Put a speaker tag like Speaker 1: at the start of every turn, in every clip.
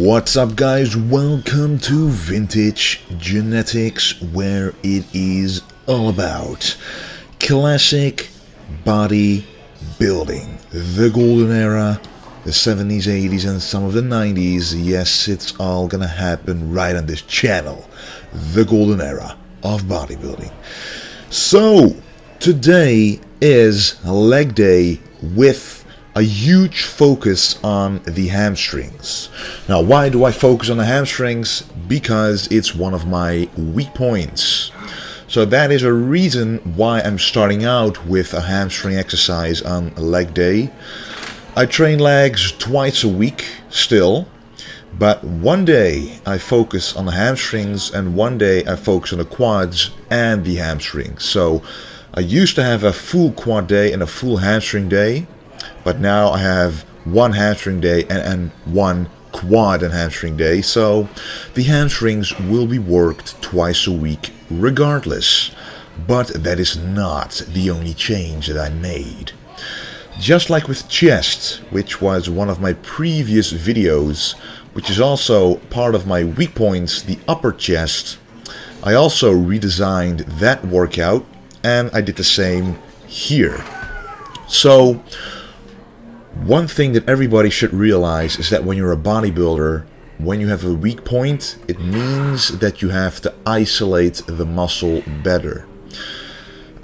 Speaker 1: What's up, guys? Welcome to Vintage Genetics, where it is all about classic body building. The golden era, the 70s, 80s, and some of the 90s. Yes, it's all gonna happen right on this channel. The golden era of bodybuilding. So, today is leg day with a huge focus on the hamstrings. Now, why do I focus on the hamstrings? Because it's one of my weak points. So that is a reason why I'm starting out with a hamstring exercise on leg day. I train legs twice a week still, but one day I focus on the hamstrings and one day I focus on the quads and the hamstrings. So I used to have a full quad day and a full hamstring day, but now I have one hamstring day and one quad and hamstring day, so the hamstrings will be worked twice a week regardless. But that is not the only change that I made. Just like with chest, which was one of my previous videos, which is also part of my weak points, the upper chest, I also redesigned that workout and I did the same here. So one thing that everybody should realize is that when you're a bodybuilder, when you have a weak point, it means that you have to isolate the muscle better.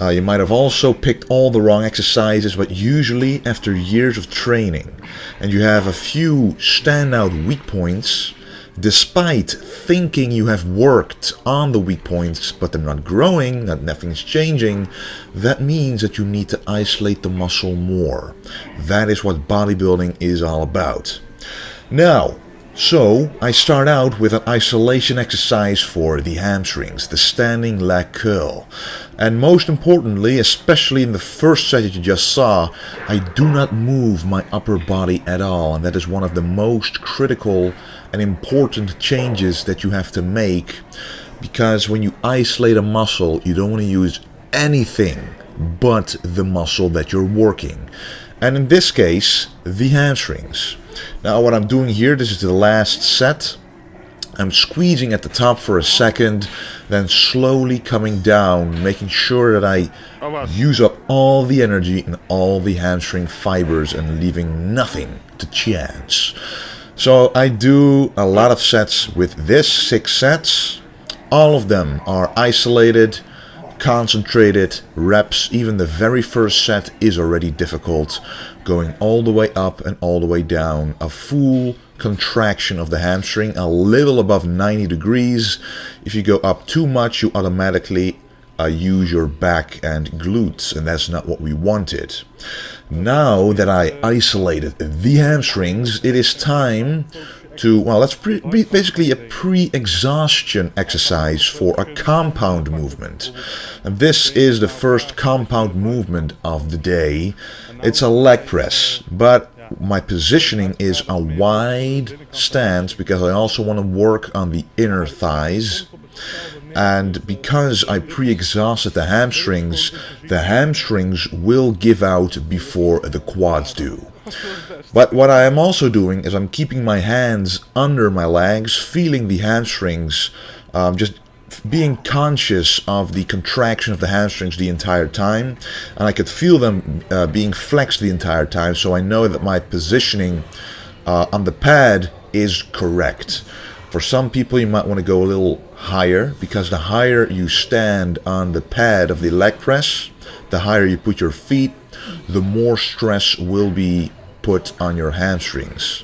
Speaker 1: You might have also picked all the wrong exercises, but usually after years of training and you have a few standout weak points, despite thinking you have worked on the weak points but they're not growing, that nothing's changing, that means that you need to isolate the muscle more. That is what bodybuilding is all about. Now, so I start out with an isolation exercise for the hamstrings, the standing leg curl. And most importantly, especially in the first set that you just saw, I do not move my upper body at all, and that is one of the most critical and important changes that you have to make, because when you isolate a muscle, you don't want to use anything but the muscle that you're working. And in this case, the hamstrings. Now what I'm doing here, this is the last set. I'm squeezing at the top for a second, then slowly coming down, making sure that I use up all the energy and all the hamstring fibers and leaving nothing to chance. So I do a lot of sets with this, 6 sets. All of them are isolated, concentrated reps. Even the very first set is already difficult, going all the way up and all the way down. A full contraction of the hamstring, a little above 90 degrees. If you go up too much, you automatically use your back and glutes, and that's not what we wanted. Now that I isolated the hamstrings, it is time to, well, that's basically a pre-exhaustion exercise for a compound movement. And this is the first compound movement of the day. It's a leg press, but my positioning is a wide stance because I also want to work on the inner thighs. And because I pre-exhausted the hamstrings will give out before the quads do. But what I am also doing is I'm keeping my hands under my legs, feeling the hamstrings, just being conscious of the contraction of the hamstrings the entire time. And I could feel them being flexed the entire time, so I know that my positioning on the pad is correct. For some people, you might want to go a little higher, because the higher you stand on the pad of the leg press, the higher you put your feet, the more stress will be put on your hamstrings.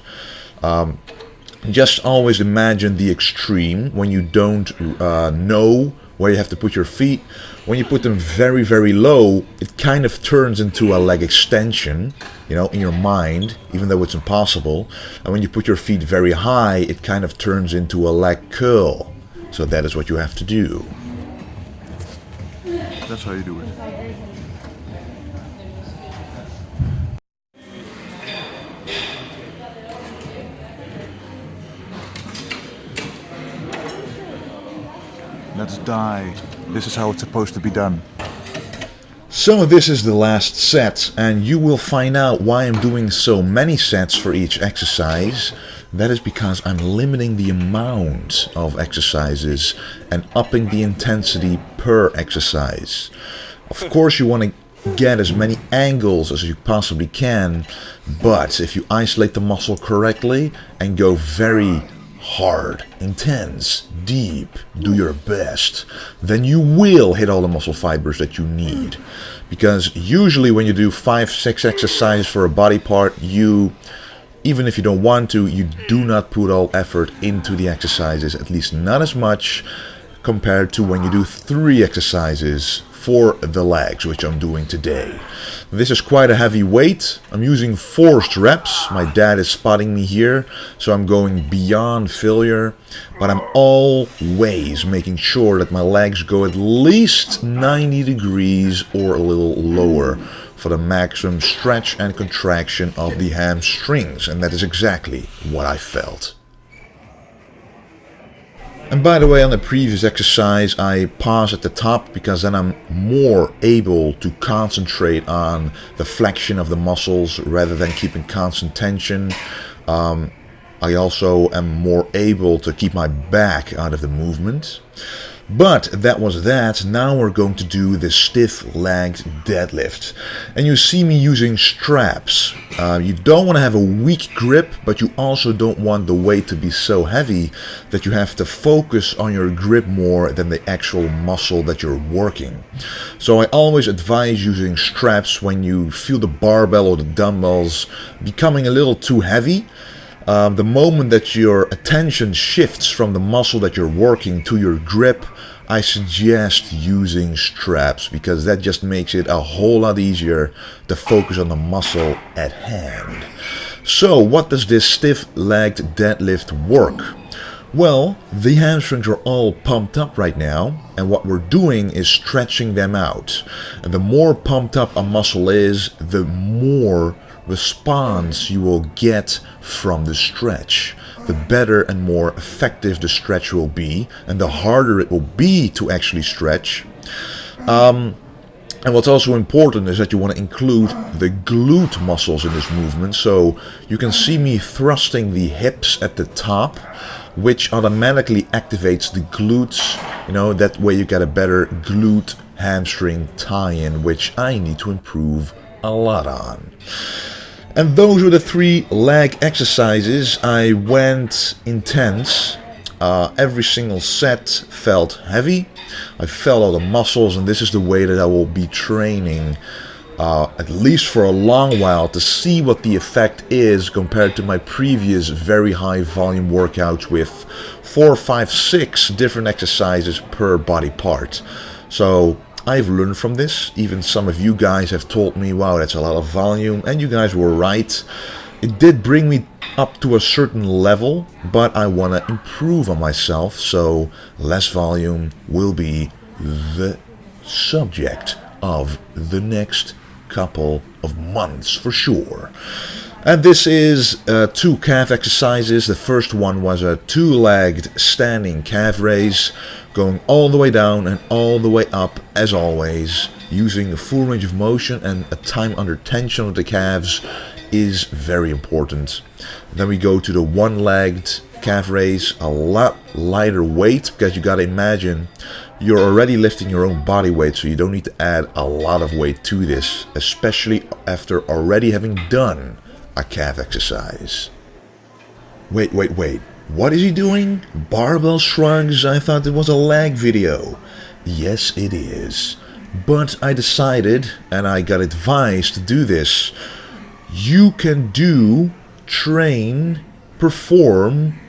Speaker 1: Just always imagine the extreme when you don't know where you have to put your feet. When you put them very, very low, it kind of turns into a leg extension, you know, in your mind, even though it's impossible. And when you put your feet very high, it kind of turns into a leg curl. So that is what you have to do.
Speaker 2: That's how you do it. Let's die. This is how it's supposed to be done.
Speaker 1: So this is the last set, and you will find out why I'm doing so many sets for each exercise. That is because I'm limiting the amount of exercises and upping the intensity per exercise. Of course, you want to get as many angles as you possibly can, but if you isolate the muscle correctly and go very hard, intense, deep, do your best, then you will hit all the muscle fibers that you need. Because usually when you do 5-6 exercises for a body part, even if you don't want to, you do not put all effort into the exercises, at least not as much compared to when you do 3 exercises for the legs, which I'm doing today. This is quite a heavy weight. I'm using forced reps. My dad is spotting me here, so I'm going beyond failure, but I'm always making sure that my legs go at least 90 degrees or a little lower for the maximum stretch and contraction of the hamstrings, and that is exactly what I felt. And by the way, on the previous exercise I pause at the top because then I'm more able to concentrate on the flexion of the muscles rather than keeping constant tension. I also am more able to keep my back out of the movement. But that was that. Now we're going to do the stiff-legged deadlift. And you see me using straps. You don't want to have a weak grip, but you also don't want the weight to be so heavy that you have to focus on your grip more than the actual muscle that you're working. So I always advise using straps when you feel the barbell or the dumbbells becoming a little too heavy. The moment that your attention shifts from the muscle that you're working to your grip, I suggest using straps because that just makes it a whole lot easier to focus on the muscle at hand. So what does this stiff-legged deadlift work? Well, the hamstrings are all pumped up right now, and what we're doing is stretching them out. And the more pumped up a muscle is, the more response you will get from the stretch. The better and more effective the stretch will be, and the harder it will be to actually stretch. And what's also important is that you want to include the glute muscles in this movement. So you can see me thrusting the hips at the top, which automatically activates the glutes. You know, that way you get a better glute hamstring tie-in, which I need to improve a lot on. And those were the 3 leg exercises. I went intense. Every single set felt heavy. I felt all the muscles, and this is the way that I will be training at least for a long while to see what the effect is compared to my previous very high volume workouts with 4, 5, 6 different exercises per body part. So I've learned from this. Even some of you guys have told me, wow, that's a lot of volume, and you guys were right. It did bring me up to a certain level, but I want to improve on myself, so less volume will be the subject of the next couple of months for sure. And this is 2 calf exercises. The first one was a 2-legged standing calf raise, going all the way down and all the way up, as always. Using a full range of motion and a time under tension of the calves is very important. Then we go to the 1-legged calf raise, a lot lighter weight, because you gotta imagine you're already lifting your own body weight, so you don't need to add a lot of weight to this, especially after already having done a calf exercise. Wait. What is he doing? Barbell shrugs? I thought it was a leg video. Yes, it is. But I decided, and I got advised to do this. You can perform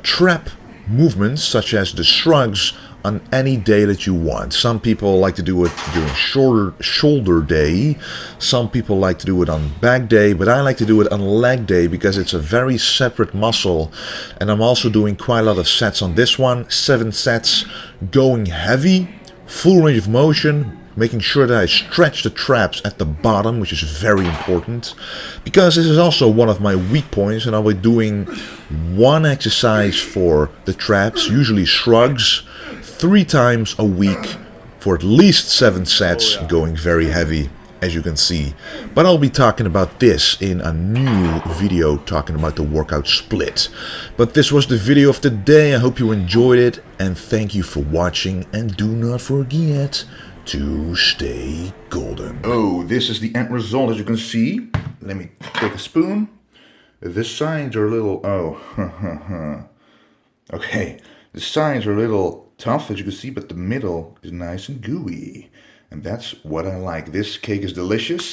Speaker 1: trap movements such as the shrugs on any day that you want. Some people like to do it during shoulder day. Some people like to do it on back day, but I like to do it on leg day because it's a very separate muscle. And I'm also doing quite a lot of sets on this one. 7 sets, going heavy, full range of motion, making sure that I stretch the traps at the bottom, which is very important, because this is also one of my weak points, and I'll be doing 1 exercise for the traps, usually shrugs, 3 times a week for at least 7 sets, going very heavy. as you can see. But I'll be talking about this in a new video talking about the workout split. But this was the video of the day. I hope you enjoyed it, and thank you for watching, and do not forget to stay golden. Oh, this is the end result, as you can see. Let me take a spoon. The sides are a little, okay, the sides are a little tough, as you can see, but the middle is nice and gooey. And that's what I like. This cake is delicious.